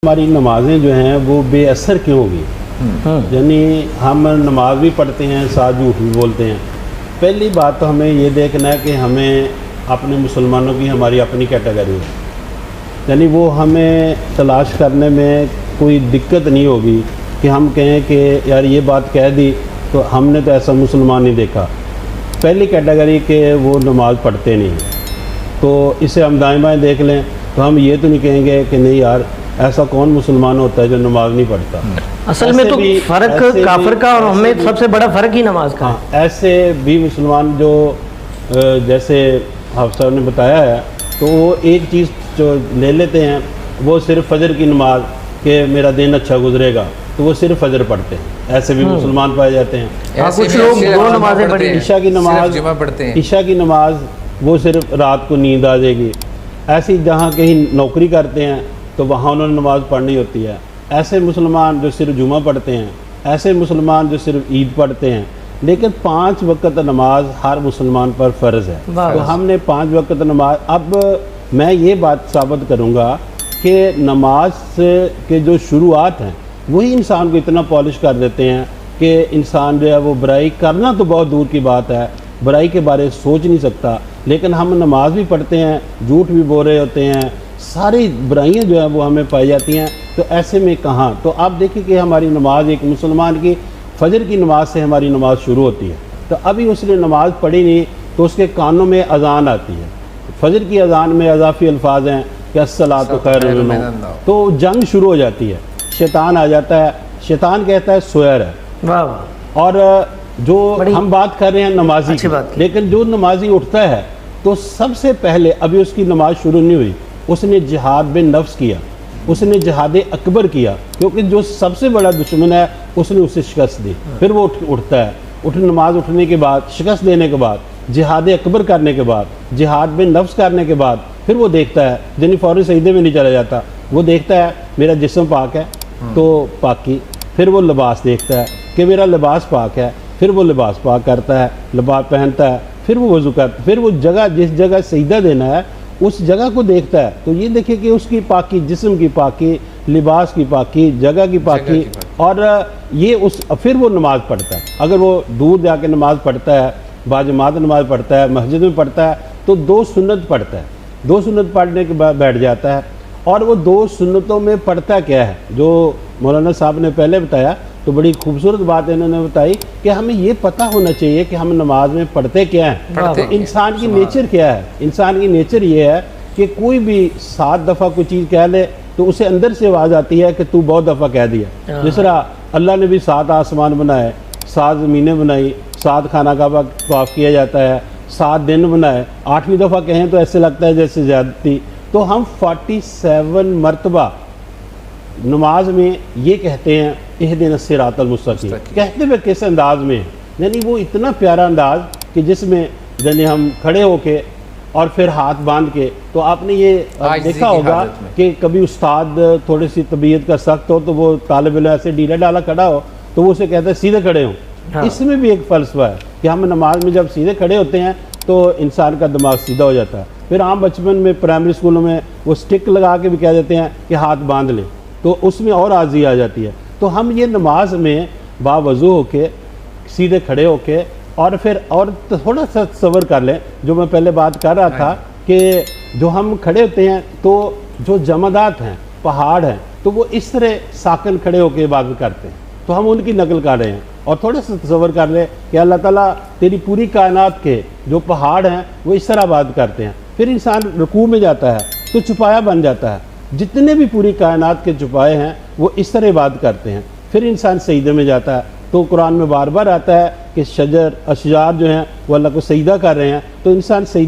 हमारी नमाजें जो हैं वो बेअसर क्यों होगी। यानी हम नमाज भी पढ़ते हैं, साथ झूठ भी बोलते हैं। पहली बात तो हमें ये देखना है कि हमें अपने मुसलमानों की हमारी अपनी कैटेगरी है, यानी वो हमें तलाश करने में कोई दिक्कत नहीं होगी कि हम कहें कि यार ये बात कह दी तो हमने तो ऐसा मुसलमान नहीं देखा। पहली कैटेगरी के वो नमाज़ पढ़ते नहीं, तो इसे हम दाएँ बाएँ देख लें तो हम ये तो नहीं कहेंगे कि नहीं यार ऐसा कौन मुसलमान होता है जो नमाज नहीं पढ़ता। असल में तो फ़र्क काफिर का और हमें सबसे बड़ा फ़र्क ही नमाज का। हाँ, ऐसे भी मुसलमान जो जैसे हाफ़ साहब ने बताया है, तो वो एक चीज़ जो ले लेते हैं वो सिर्फ फजर की नमाज के मेरा दिन अच्छा गुजरेगा तो वो सिर्फ फजर पढ़ते हैं। ऐसे भी मुसलमान पाए जाते हैं। कुछ लोग दो नमाजें पढ़ते हैं, ईशा की नमाज पढ़ते हैं, ईशा की नमाज वो सिर्फ रात को नींद आ जाएगी। ऐसी जहाँ कहीं नौकरी करते हैं तो वहाँ उन्होंने नमाज़ पढ़नी होती है। ऐसे मुसलमान जो सिर्फ जुमा पढ़ते हैं, ऐसे मुसलमान जो सिर्फ ईद पढ़ते हैं। लेकिन 5 वक्त नमाज हर मुसलमान पर फ़र्ज़ है, तो हमने 5 वक्त नमाज। अब मैं ये बात साबित करूँगा कि नमाज के जो शुरुआत हैं वही इंसान को इतना पॉलिश कर देते हैं कि इंसान जो है वो बुराई करना तो बहुत दूर की बात है, बुराई के बारे सोच नहीं सकता। लेकिन हम नमाज भी पढ़ते हैं, झूठ भी बोल रहे होते हैं, सारी बुराइयां जो है वो हमें पाई जाती हैं। तो ऐसे में कहाँ, तो आप देखिए कि हमारी नमाज एक मुसलमान की फजर की नमाज से हमारी नमाज शुरू होती है। तो अभी उसने नमाज पढ़ी नहीं तो उसके कानों में अजान आती है। फजर की अजान में अजाफी अल्फाज हैं कि अस्सलातु खैरुम मिन नौम, तो जंग शुरू हो जाती है। शैतान आ जाता है, शैतान कहता है सोयर है। वाह। और जो हम बात कर रहे हैं नमाजी, लेकिन जो नमाजी उठता है तो सबसे पहले अभी उसकी नमाज शुरू नहीं हुई, उसने जिहाद बिन नफ्स किया, उसने जिहाद अकबर किया, क्योंकि जो सबसे बड़ा दुश्मन है उसने उसे शिकस्त दी। फिर वो उठता है, नमाज उठने के बाद, शिकस्त देने के बाद, जिहाद अकबर करने के बाद, जिहाद बिन नफ्स करने के बाद फिर वो देखता है, यानी फ़ौरन सजदे में नहीं चला जाता। वो देखता है मेरा जिस्म पाक है तो पाकी, फिर वो लिबास देखता है कि मेरा लिबास पाक है, फिर वो लिबास पाक करता है, लिबास पहनता है, फिर वो वज़ू करता है, फिर वो जगह जिस जगह सजदा देना है उस जगह को देखता है। तो ये देखिए कि उसकी पाकी, जिस्म की पाकी, लिबास की पाकी, जगह की पाकी, और ये उस फिर वो नमाज़ पढ़ता है। अगर वो दूर जाके नमाज़ पढ़ता है, बाजमात नमाज़ पढ़ता है, मस्जिद में पढ़ता है, तो 2 सुन्नत पढ़ता है। 2 सुन्नत पढ़ने के बाद बैठ जाता है। और वो 2 सुन्नतों में पढ़ता क्या है, जो मौलाना साहब ने पहले बताया, तो बड़ी खूबसूरत बात इन्होंने बताई कि हमें ये पता होना चाहिए कि हम नमाज में पढ़ते क्या हैं, तो इंसान की नेचर क्या है। इंसान की नेचर ये है कि कोई भी 7 दफ़ा कोई चीज़ कह ले तो उसे अंदर से आवाज़ आती है कि तू बहुत दफ़ा कह दिया। जिस तरह अल्लाह ने भी 7 आसमान बनाए, 7 ज़मीनें बनाई, 7 खाना काबा तवाफ़ किया जाता है, 7 दिन बनाए, 8वीं दफ़ा कहें तो ऐसे लगता है जैसे ज़्यादती। तो हम 47 मरतबा नमाज में ये कहते हैं इहदिनस सिरातल मुस्तकीम, कहते हुए किस अंदाज में, यानी वो इतना प्यारा अंदाज कि जिसमें यानी हम खड़े होके और फिर हाथ बांध के। तो आपने ये देखा होगा कि कभी उस्ताद थोड़ी सी तबीयत का सख्त हो तो वो तालिब इल्म ऐसे ढीला डाला खड़ा हो तो वो उसे कहता है सीधे खड़े हो। हाँ। इसमें भी एक फ़लसफ़ा है कि हम नमाज में जब सीधे खड़े होते हैं तो इंसान का दिमाग सीधा हो जाता है। फिर आम बचपन में प्राइमरी स्कूलों में वो स्टिक लगा के भी कह देते हैं कि हाथ बांध लें, तो उसमें और आज़ी आ जाती है। तो हम ये नमाज में बावज़ू होके सीधे खड़े होके और फिर और थोड़ा सा तसव्वुर कर लें, जो मैं पहले बात कर रहा था कि जो हम खड़े होते हैं तो जो जमादात हैं, पहाड़ हैं, तो वो इस तरह साकन खड़े होकर इबादत करते हैं, तो हम उनकी नकल कर रहे हैं। और थोड़ा सा तसव्वुर कर लें कि अल्लाह ताला तेरी पूरी कायनात के जो पहाड़ हैं वो इस तरह इबादत करते हैं। फिर इंसान रुकू में जाता है तो छुपाया बन जाता है, जितने भी पूरी कायनात के छुपाए हैं वो इस तरह इबादत करते हैं। फिर इंसान सजदे में जाता है, तो कुरान में बार बार आता है कि शजर अशजार जो हैं वो अल्लाह को सजदा कर रहे हैं, तो इंसान सजदा